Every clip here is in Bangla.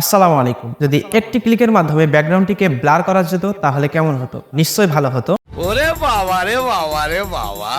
আসসালামু আলাইকুম। যদি একটি ক্লিকের মাধ্যমে ব্যাকগ্রাউন্ডটিকে ব্লার করা যেত তাহলে কেমন হতো? নিশ্চয়ই ভালো হতো। ওরে বাবা রে বাবা রে বাবা।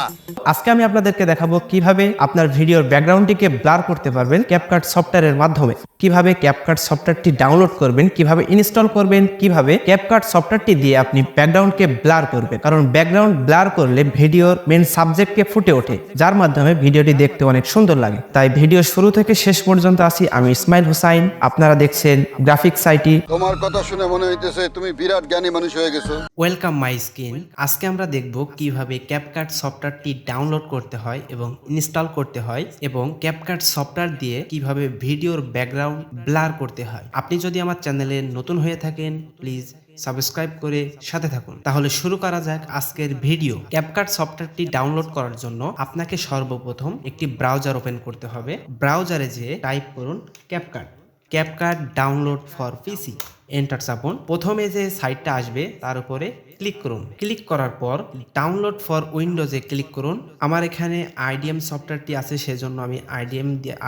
আজকে আমি আপনাদেরকে দেখাবো কিভাবে আপনার ভিডিওর ব্যাকগ্রাউন্ডটিকে ব্লার করতে পারবেন ক্যাপকাট সফটওয়্যারের মাধ্যমে। কিভাবে ক্যাপকাট সফটওয়্যারটি ডাউনলোড করবেন, কিভাবে ইনস্টল করবেন, কিভাবে ক্যাপকাট সফটওয়্যারটি দিয়ে আপনি ব্যাকগ্রাউন্ডকে ব্লার করবেন। কারণ ব্যাকগ্রাউন্ড ব্লার করলে ভিডিওর মেন সাবজেক্টকে ফুটে ওঠে, যার মাধ্যমে ভিডিওটি দেখতে অনেক সুন্দর লাগে। তাই ভিডিও শুরু থেকে শেষ পর্যন্ত আসি আমি ইসমাইল হুসাইন। আপনারা দেখছেন গ্রাফিক্স সাইটি। তোমার কথা শুনে মনে হইতেছে তুমি বিরাট জ্ঞানী মানুষ হয়ে গেছো। Welcome my screen. আজকে আমরা দেখব কিভাবে ক্যাপকাট সফটওয়্যারটি ডাউনলোড করতে হয় এবং ইনস্টল করতে হয়, এবং ক্যাপকাট সফটওয়্যার দিয়ে কিভাবে ভিডিওর ব্যাকগ্রাউন্ড ব্লার করতে হয়। আপনি যদি আমার চ্যানেলে নতুন হয়ে থাকেন প্লিজ সাবস্ক্রাইব করে সাথে থাকুন। তাহলে শুরু করা যাক আজকের ভিডিও। ক্যাপকাট সফটওয়্যারটি ডাউনলোড করার জন্য আপনাকে সর্বপ্রথম একটি ব্রাউজার ওপেন করতে হবে। ব্রাউজারে যেয়ে টাইপ করুন CapCut, CapCut download for PC, enter চাপুন। প্রথমে যে সাইটটা আসবে তার উপরে ক্লিক করুন। ক্লিক করার পর ডাউনলোড ফর উইন্ডোজে ক্লিক করুন। আমার এখানে আইডিএম সফটওয়্যারটি আছে, সেজন্য আমি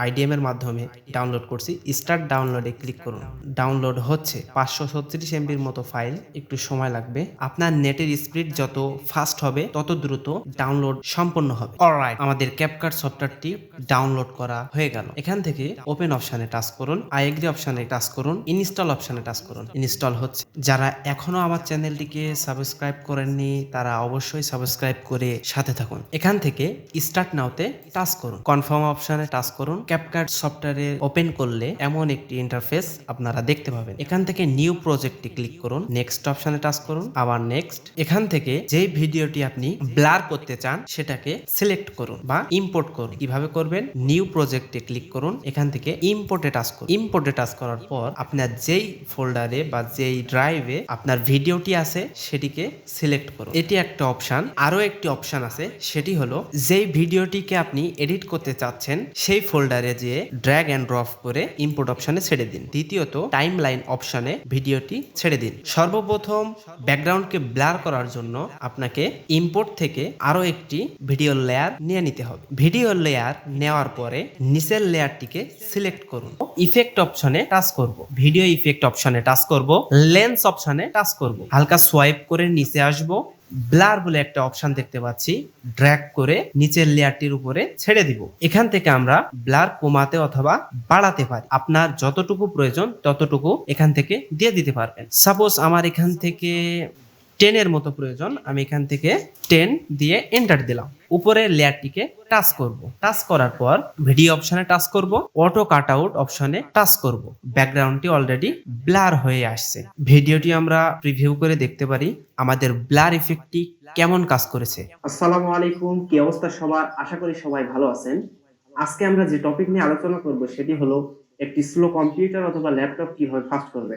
আইডিএম এর মাধ্যমে ডাউনলোড করছি। স্টার্ট ডাউনলোডে ক্লিক করুন। ডাউনলোড হচ্ছে 536 এমবির মতো ফাইল, একটু সময় লাগবে। আপনার নেটের স্পিড যত ফাস্ট হবে তত দ্রুত ডাউনলোড সম্পন্ন হবে। অলরাইট, আমাদের ক্যাপকাট সফটওয়্যারটি ডাউনলোড করা হয়ে গেল। এখান থেকে ওপেন অপশনে টাচ করুন, আই এগ্রি অপশনে টাচ করুন, ইনস্টল অপশনে টাচ করুন। ইনস্টল হচ্ছে। যারা এখনো আমার চ্যানেলটিকে সাবস্ক্রাইব করেননি তারা অবশ্যই সাবস্ক্রাইব করে সাথে থাকুন। এখান থেকে স্টার্ট নাওতে টাচ করুন, কনফার্ম অপশনে টাচ করুন। ক্যাপকাট সফটওয়্যারে ওপেন করলে এমন একটি ইন্টারফেস আপনারা দেখতে পাবেন। এখান থেকে নিউ প্রজেক্টে ক্লিক করুন, নেক্সট অপশনে টাচ করুন, আবার নেক্সট। এখান থেকে যেই ভিডিওটি আপনি ব্লার করতে চান সেটাকে সিলেক্ট করুন বা ইম্পোর্ট করুন। কিভাবে করবেন? নিউ প্রজেক্টে ক্লিক করুন, এখান থেকে ইম্পোর্টে টাচ করুন। ইম্পোর্টে টাচ করার পর আপনার যেই ফোল্ডারে বা যেই ড্রাইভে আপনার ভিডিওটি আছে সেটিকে সিলেক্ট করুন। এটি একটা অপশন। আরো একটি অপশন আছে, সেটি হলো যেই ভিডিওটিকে আপনি এডিট করতে চাচ্ছেন সেই ফোল্ডারে যেয়ে ড্র্যাগ এন্ড ড্রপ করে ইম্পোর্ট অপশনে ছেড়ে দিন। দ্বিতীয়ত টাইমলাইন অপশনে ভিডিওটি ছেড়ে দিন। সর্বপ্রথম ব্যাকগ্রাউন্ডকে ব্লার করার জন্য আপনাকে ইম্পোর্ট থেকে আরো একটি ভিডিও লেয়ার নিয়ে নিতে হবে। ভিডিও লেয়ার নেওয়ার পরে নিচের লেয়ারটিকে সিলেক্ট করুন। ইফেক্ট অপশনে টাচ করব, ভিডিও ইফেক্ট অপশনে টাচ করব, লেন্স অপশনে টাচ করব, হালকা সোয়াইপ করে নিচে আসব। ব্লার বলে একটা অপশন দেখতে পাচ্ছি, ড্র্যাগ করে নিচের লেয়ারটির উপরে ছেড়ে দিব। এখান থেকে আমরা ব্লার কমাতে অথবা বাড়াতে পারি। আপনার যতটুকু প্রয়োজন ততটুকু এখান থেকে দিয়ে দিতে পারবেন। সাপোজ আমার এখান থেকে 10 এর মতো প্রয়োজন, আমি এখান থেকে 10 দিয়ে এন্টার দিলাম। উপরে লেয়ারটিকে টাচ করব। টাচ করার পর ভিডিও অপশনে টাচ করব, অটো কাট আউট অপশনে টাচ করব। ব্যাকগ্রাউন্ডটি অলরেডি ব্লার হয়ে আসছে। ভিডিওটি আমরা প্রিভিউ করে দেখতে পারি আমাদের ব্লার ইফেক্টটি কেমন কাজ করেছে। আসসালামু আলাইকুম, কি অবস্থা সবার? আশা করি সবাই ভালো আছেন। আজকে আমরা যে টপিক নিয়ে আলোচনা করব সেটি হলো একটি স্লো কম্পিউটার অথবা ল্যাপটপ কিভাবে ফাস্ট করবে।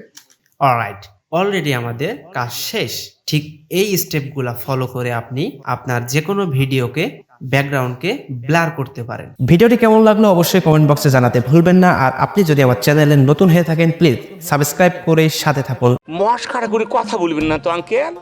অলরাইট, অলরেডি আমাদের কাজ শেষ। ঠিক এই স্টেপগুলা ফলো করে আপনি আপনার যে কোনো ভিডিওকে ব্যাকগ্রাউন্ডকে ব্লার করতে পারেন। ভিডিওটি কেমন লাগলো অবশ্যই কমেন্ট বক্সে জানাতে ভুলবেন না। আর আপনি যদি আমার চ্যানেলে নতুন হয়ে থাকেন প্লিজ সাবস্ক্রাইব করে সাথে থাকুন। মস্কারা করে কথা বলবেন না তো আঙ্কেল।